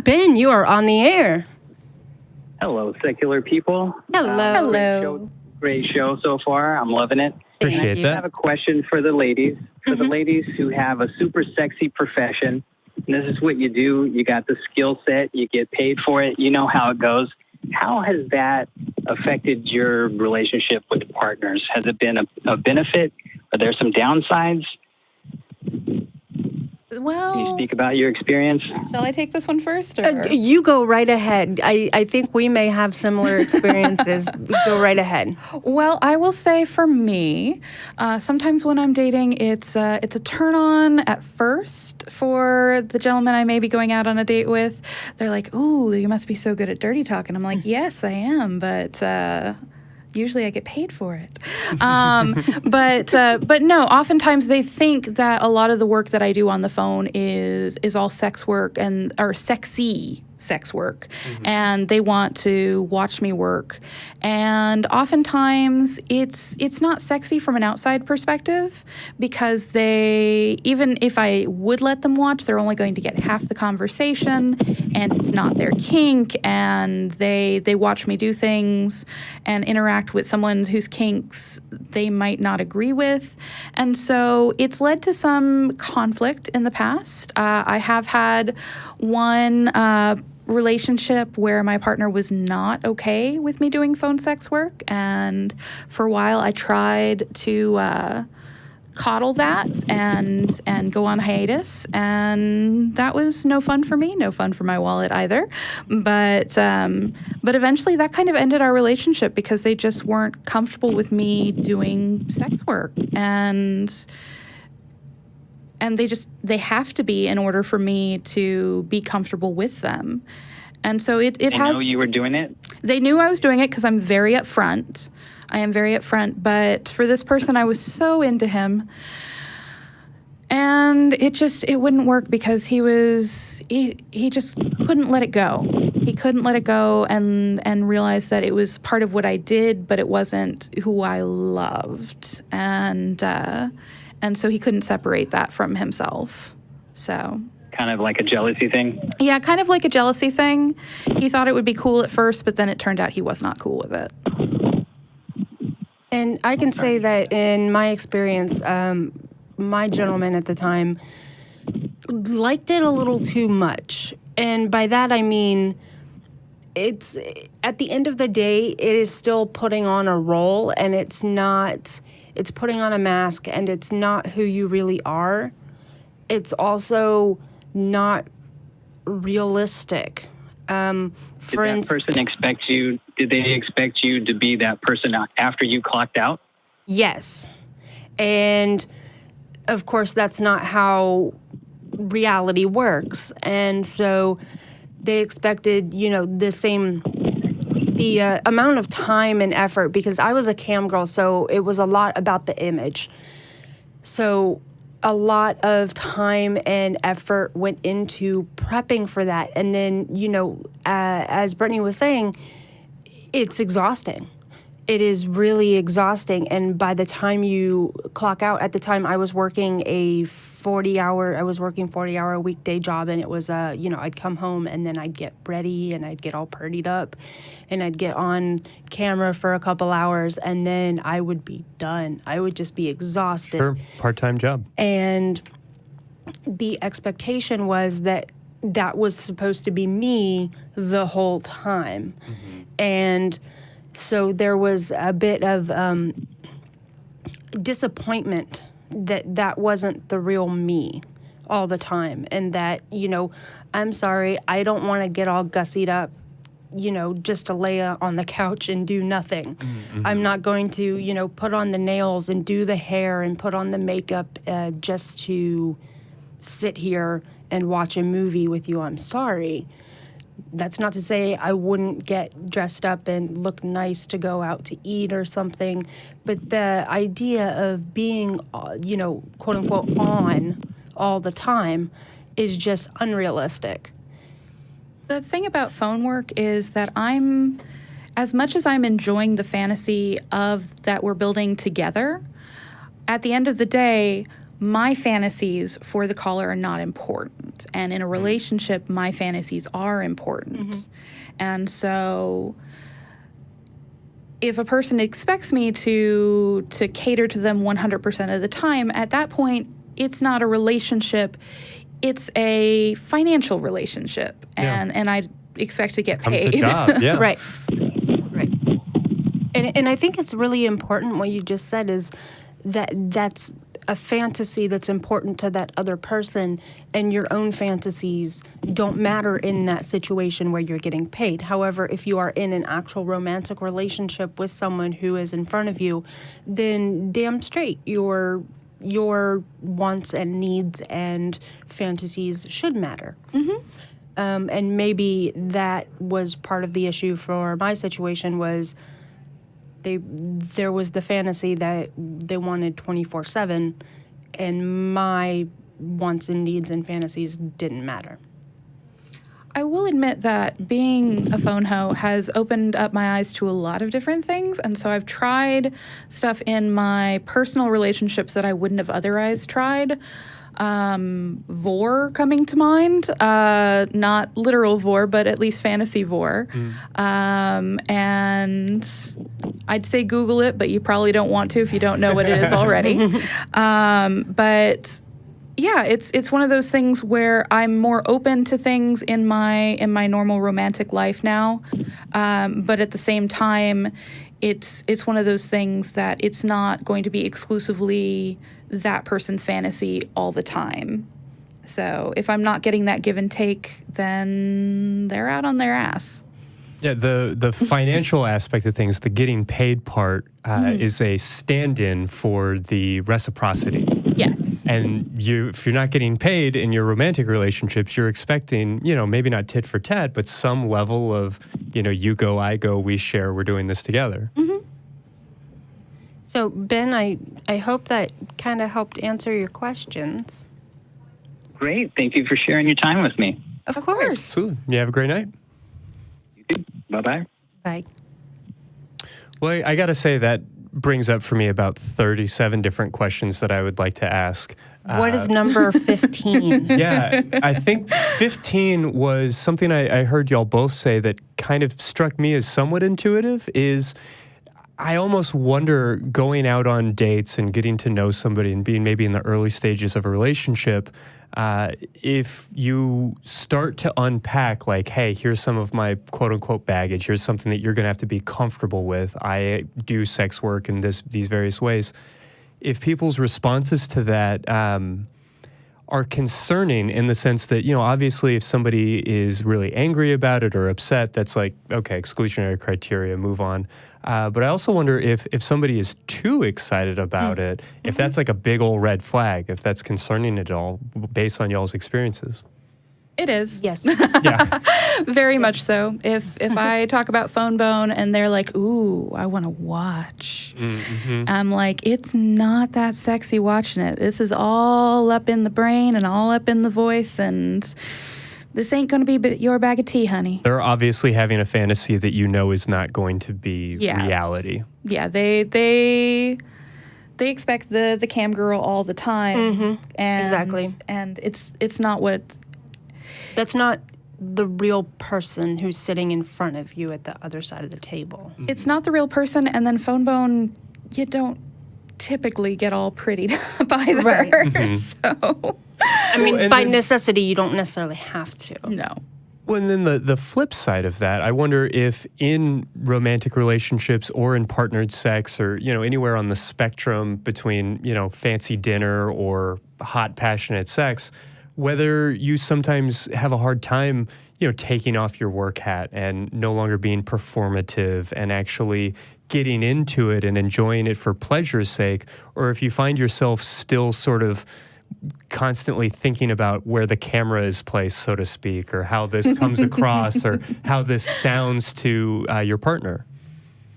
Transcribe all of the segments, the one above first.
Ben, you are on the air. Hello, secular people. Hello. Great show so far. I'm loving it. Appreciate I that. have a question for the ladies. For the ladies who have a super sexy profession, and this is what you do. You got the skill set. You get paid for it. You know how it goes. How has that affected your relationship with partners? Has it been a benefit? Are there some downsides? Well, Can you speak about your experience? shall I take this one first? Or? You go right ahead. I think we may have similar experiences. Go right ahead. Well, I will say for me, sometimes when I'm dating, it's a turn on at first for the gentleman I may be going out on a date with. They're like, "Ooh, you must be so good at dirty talk," and I'm like, "Yes, I am," but. Usually I get paid for it. But no, oftentimes they think that a lot of the work that I do on the phone is all sex work or sexy sex work. And they want to watch me work. And oftentimes it's not sexy from an outside perspective because even if I would let them watch, they're only going to get half the conversation and it's not their kink, and they watch me do things and interact with someone whose kinks they might not agree with. And so it's led to some conflict in the past. I have had one relationship where my partner was not okay with me doing phone sex work, and for a while I tried to coddle that and go on hiatus, and that was no fun for me, no fun for my wallet either. But eventually that kind of ended our relationship because they just weren't comfortable with me doing sex work, and they have to be in order for me to be comfortable with them. And so it has... They know you were doing it? They knew I was doing it because I'm very upfront. I am very upfront, but for this person, I was so into him. And it wouldn't work because he just couldn't let it go. He couldn't let it go and realize that it was part of what I did, but it wasn't who I loved. And so he couldn't separate that from himself. So kind of like a jealousy thing? Yeah, kind of like a jealousy thing. He thought it would be cool at first, but then it turned out he was not cool with it. And I can say that in my experience, my gentleman at the time liked it a little too much. And by that I mean, it's at the end of the day, it is still putting on a role, and it's putting on a mask, and it's not who you really are. It's also not realistic. Did they expect you to be that person after you clocked out? Yes. And of course, that's not how reality works. And so they expected, the amount of time and effort, because I was a cam girl, so it was a lot about the image. So a lot of time and effort went into prepping for that. And then, as Brittany was saying, it's exhausting. It is really exhausting. And by the time you clock out, at the time I was working a 40-hour weekday job, and it was, I'd come home and then I'd get ready and I'd get all purdied up and I'd get on camera for a couple hours, and then I would be done. I would just be exhausted. Sure, part-time job. And the expectation was that was supposed to be me the whole time. Mm-hmm. And so there was a bit of disappointment that wasn't the real me all the time, and that, I'm sorry, I don't want to get all gussied up, just to lay on the couch and do nothing. Mm-hmm. I'm not going to, put on the nails and do the hair and put on the makeup just to sit here and watch a movie with you. I'm sorry. That's not to say I wouldn't get dressed up and look nice to go out to eat or something, but the idea of being, quote unquote, on all the time is just unrealistic. The thing about phone work is that as much as I'm enjoying the fantasy of that we're building together, at the end of the day, my fantasies for the caller are not important. And in a relationship, my fantasies are important. And so if a person expects me to cater to them 100% of the time, at that point, it's not a relationship. It's a financial relationship. And I expect to get paid. It's a job, yeah. Right. And I think it's really important what you just said is that's a fantasy that's important to that other person, and your own fantasies don't matter in that situation where you're getting paid. However, if you are in an actual romantic relationship with someone who is in front of you, then damn straight your wants and needs and fantasies should matter. And maybe that was part of the issue for my situation was there was the fantasy that they wanted 24/7, and my wants and needs and fantasies didn't matter. I will admit that being a phone hoe has opened up my eyes to a lot of different things. And so I've tried stuff in my personal relationships that I wouldn't have otherwise tried. Vor coming to mind, not literal vor, but at least fantasy vor. And I'd say Google it, but you probably don't want to if you don't know what it is already. But yeah, it's one of those things where I'm more open to things in my normal romantic life now. But at the same time, it's one of those things that it's not going to be exclusively that person's fantasy all the time. So if I'm not getting that give and take, then they're out on their ass. Yeah, the financial aspect of things, the getting paid part, is a stand-in for the reciprocity. Yes. And if you're not getting paid in your romantic relationships, you're expecting, maybe not tit for tat, but some level of, you go, I go, we share, we're doing this together. So, Ben, I hope that kind of helped answer your questions. Great. Thank you for sharing your time with me. Of course. Absolutely. You have a great night. You too. Bye-bye. Bye. Well, I got to say that brings up for me about 37 different questions that I would like to ask. What is number 15? Yeah, I think 15 was something I heard y'all both say that kind of struck me as somewhat intuitive is I almost wonder going out on dates and getting to know somebody and being maybe in the early stages of a relationship, if you start to unpack like, hey, here's some of my quote unquote baggage, here's something that you're going to have to be comfortable with. I do sex work in these various ways. If people's responses to that are concerning in the sense that, obviously if somebody is really angry about it or upset, that's like, okay, exclusionary criteria, move on. But I also wonder if somebody is too excited about it, if that's like a big old red flag, if that's concerning at all based on y'all's experiences. It is. Yes. Yeah. Very much so. If I talk about phone bone and they're like, ooh, I want to watch. I'm like, it's not that sexy watching it. This is all up in the brain and all up in the voice, and this ain't going to be your bag of tea, honey. They're obviously having a fantasy that is not going to be reality. Yeah, they expect the cam girl all the time. And, exactly. And it's not what... That's not the real person who's sitting in front of you at the other side of the table. It's not the real person, and then phone bone, you don't typically get all prettied up either. Right. So, I mean, by necessity, you don't necessarily have to. No. Well, and then the flip side of that, I wonder if in romantic relationships or in partnered sex or, anywhere on the spectrum between, fancy dinner or hot, passionate sex, whether you sometimes have a hard time, taking off your work hat and no longer being performative and actually getting into it and enjoying it for pleasure's sake, or if you find yourself still sort of constantly thinking about where the camera is placed, so to speak, or how this comes across or how this sounds to your partner.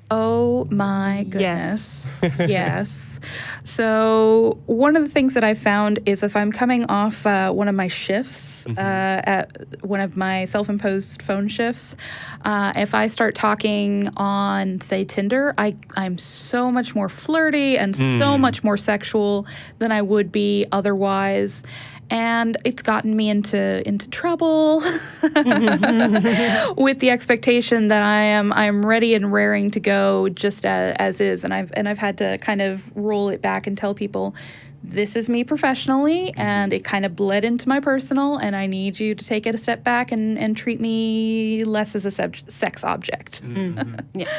Oh my goodness. Yes. So one of the things that I found is if I'm coming off one of my shifts, at one of my self-imposed phone shifts, if I start talking on, say, Tinder, I'm so much more flirty and so much more sexual than I would be otherwise. And it's gotten me into trouble with the expectation that I'm ready and raring to go just as is, and I've had to kind of roll it back and tell people, this is me professionally, and it kind of bled into my personal, and I need you to take it a step back and treat me less as a sex object. Yeah.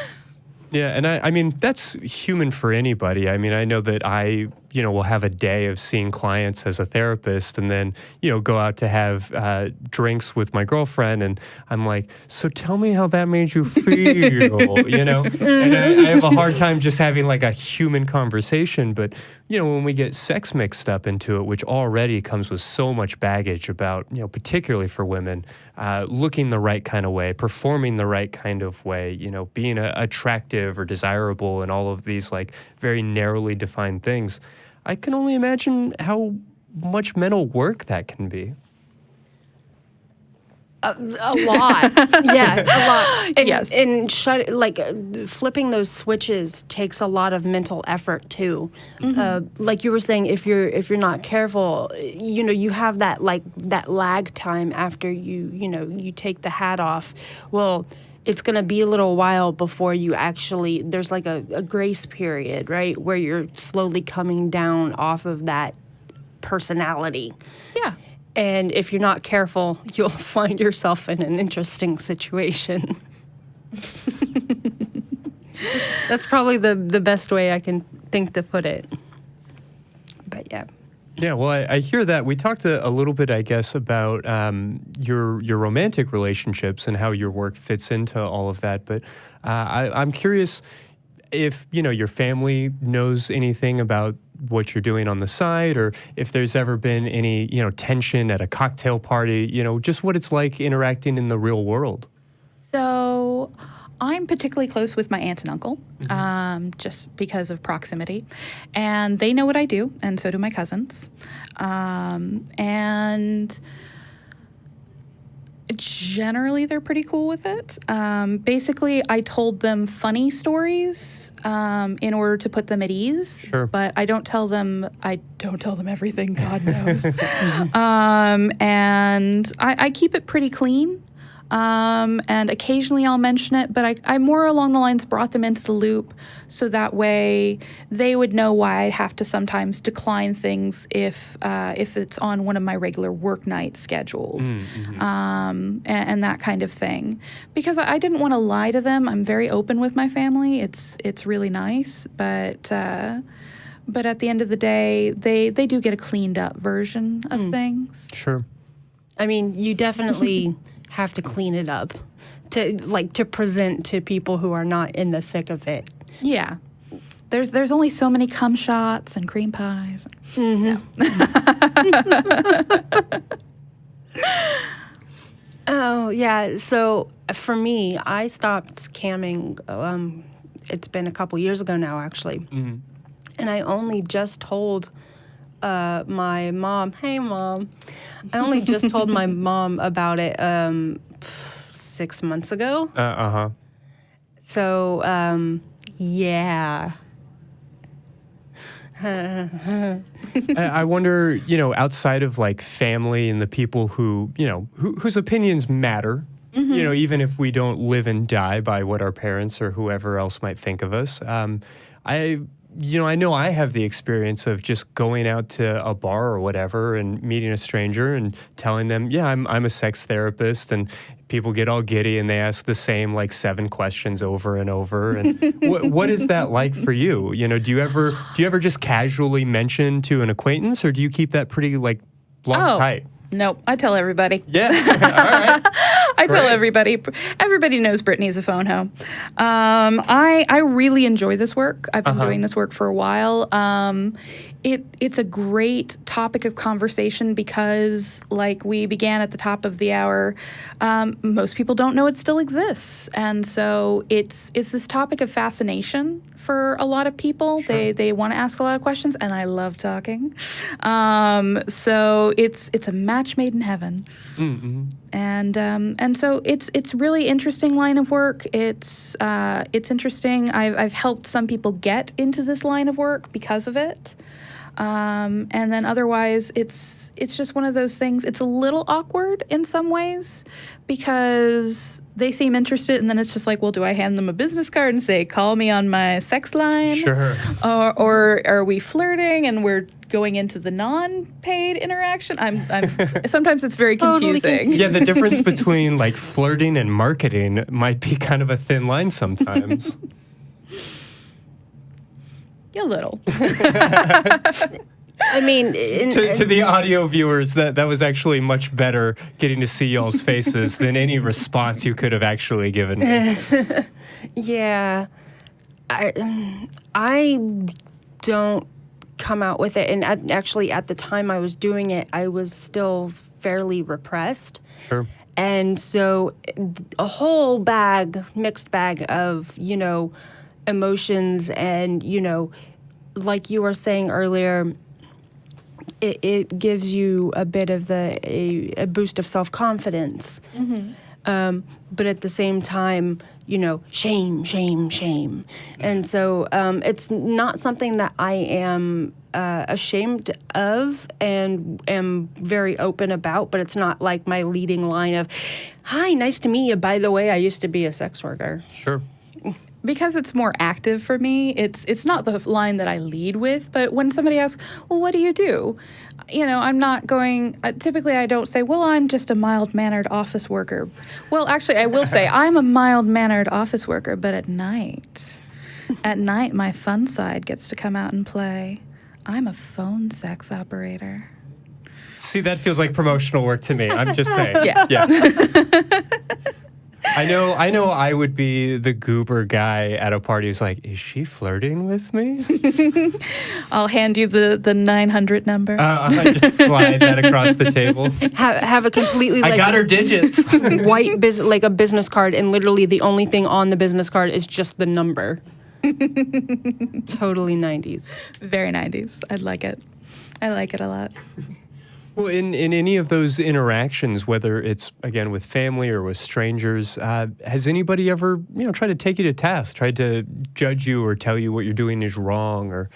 Yeah, and I mean, that's human for anybody. I mean, I know that I, will have a day of seeing clients as a therapist and then, go out to have drinks with my girlfriend. And I'm like, so tell me how that made you feel, And I have a hard time just having like a human conversation. But, when we get sex mixed up into it, which already comes with so much baggage about, particularly for women, looking the right kind of way, performing the right kind of way, being attractive or desirable and all of these like very narrowly defined things. I can only imagine how much mental work that can be. A lot. Yeah, a lot. And, Yes. And flipping those switches takes a lot of mental effort too. Like you were saying, if you're not careful, you have that lag time after you take the hat off. Well, it's going to be a little while before you actually, there's like a grace period, right? Where you're slowly coming down off of that personality. Yeah. And if you're not careful, you'll find yourself in an interesting situation. That's probably the best way I can think to put it. But yeah. Yeah, well, I hear that. We talked a little bit, I guess, about your romantic relationships and how your work fits into all of that. But I'm curious if, your family knows anything about what you're doing on the side, or if there's ever been any, tension at a cocktail party, just what it's like interacting in the real world. So I'm particularly close with my aunt and uncle, just because of proximity. And they know what I do, and so do my cousins. And generally, they're pretty cool with it. Basically, I told them funny stories in order to put them at ease. Sure. But I don't tell them everything, God knows. And I keep it pretty clean. And occasionally I'll mention it, but I more along the lines brought them into the loop so that way they would know why I have to sometimes decline things if it's on one of my regular work nights scheduled, and that kind of thing. Because I didn't want to lie to them. I'm very open with my family. It's really nice, but at the end of the day, they do get a cleaned up version of things. Sure. I mean, you definitely have to clean it up to present to people who are not in the thick of it. Yeah. There's only so many cum shots and cream pies. Oh, yeah. So for me, I stopped camming. It's been a couple years ago now, actually. And I only just told my mom, hey, Mom. I only just told my mom about it 6 months ago. So, yeah. I wonder, outside of like family and the people who, whose opinions matter, even if we don't live and die by what our parents or whoever else might think of us. I know I have the experience of just going out to a bar or whatever and meeting a stranger and telling them, yeah, I'm a sex therapist, and people get all giddy and they ask the same like 7 questions over and over. And what is that like for you? Do you ever just casually mention to an acquaintance, or do you keep that pretty like locked tight? Nope, I tell everybody. Yeah, all right. I tell everybody. Everybody knows Brittany's a phone hoe. I really enjoy this work. I've been doing this work for a while. it's a great topic of conversation because, like we began at the top of the hour, most people don't know it still exists. And so it's this topic of fascination for a lot of people. Sure. They want to ask a lot of questions, and I love talking. So it's a match made in heaven. Mm-hmm. And so it's really interesting line of work. It's interesting. I've helped some people get into this line of work because of it. And then otherwise, it's just one of those things. It's a little awkward in some ways because they seem interested, and then it's just like, well, do I hand them a business card and say, call me on my sex line? Sure. Or are we flirting and we're going into the non-paid interaction? I'm sometimes it's very Totally confusing. Yeah, the difference between like flirting and marketing might be kind of a thin line sometimes. A little. I mean, To the audio viewers, that was actually much better getting to see y'all's faces than any response you could have actually given me. yeah, I don't come out with it. And actually, at the time I was doing it, I was still fairly repressed. Sure. And so a whole mixed bag of, emotions and, like you were saying earlier, it gives you a bit of a boost of self-confidence. Mm-hmm. But at the same time, shame, shame, shame. And so it's not something that I am ashamed of and am very open about, but it's not like my leading line of, hi, nice to meet you. By the way, I used to be a sex worker. Sure. Because it's more active for me, it's not the line that I lead with, but when somebody asks, well, what do you do? I'm not going, typically I don't say, well, I'm just a mild-mannered office worker. Well, actually, I will say I'm a mild-mannered office worker, but at night, my fun side gets to come out and play. I'm a phone sex operator. See, that feels like promotional work to me. I'm just saying. Yeah. I know I would be the goober guy at a party who's like, is she flirting with me? I'll hand you the 900 number. I just slide that across the table. Have a completely I got her digits. white like a business card, and literally the only thing on the business card is just the number. Totally 90s. Very 90s. I like it a lot. Well, in any of those interactions, whether it's, again, with family or with strangers, has anybody ever, tried to take you to task, tried to judge you or tell you what you're doing is wrong or,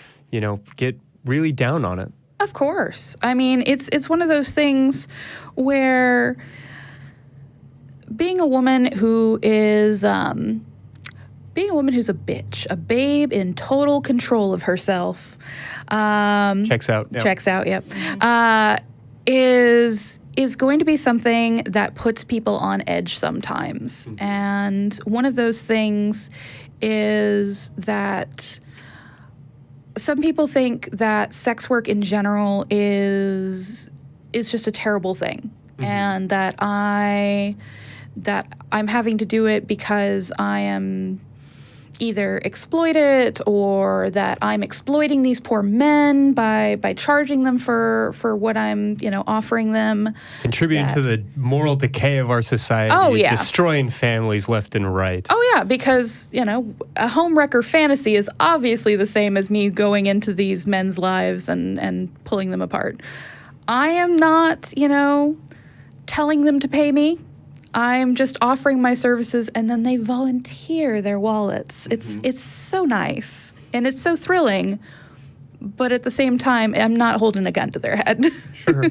get really down on it? Of course. I mean, it's one of those things where being a woman who's a bitch, a babe in total control of herself. Checks out. Yeah. Checks out, yep. Is going to be something that puts people on edge sometimes. Mm-hmm. And one of those things is that some people think that sex work in general is just a terrible thing. Mm-hmm. And that I'm having to do it because I am either exploited or that I'm exploiting these poor men by charging them for what I'm, offering them. Contributing to the moral decay of our society. Oh, yeah. Destroying families left and right. Oh, yeah, because, a homewrecker fantasy is obviously the same as me going into these men's lives and pulling them apart. I am not, telling them to pay me. I'm just offering my services, and then they volunteer their wallets. Mm-hmm. It's so nice, and it's so thrilling, but at the same time, I'm not holding a gun to their head. Sure.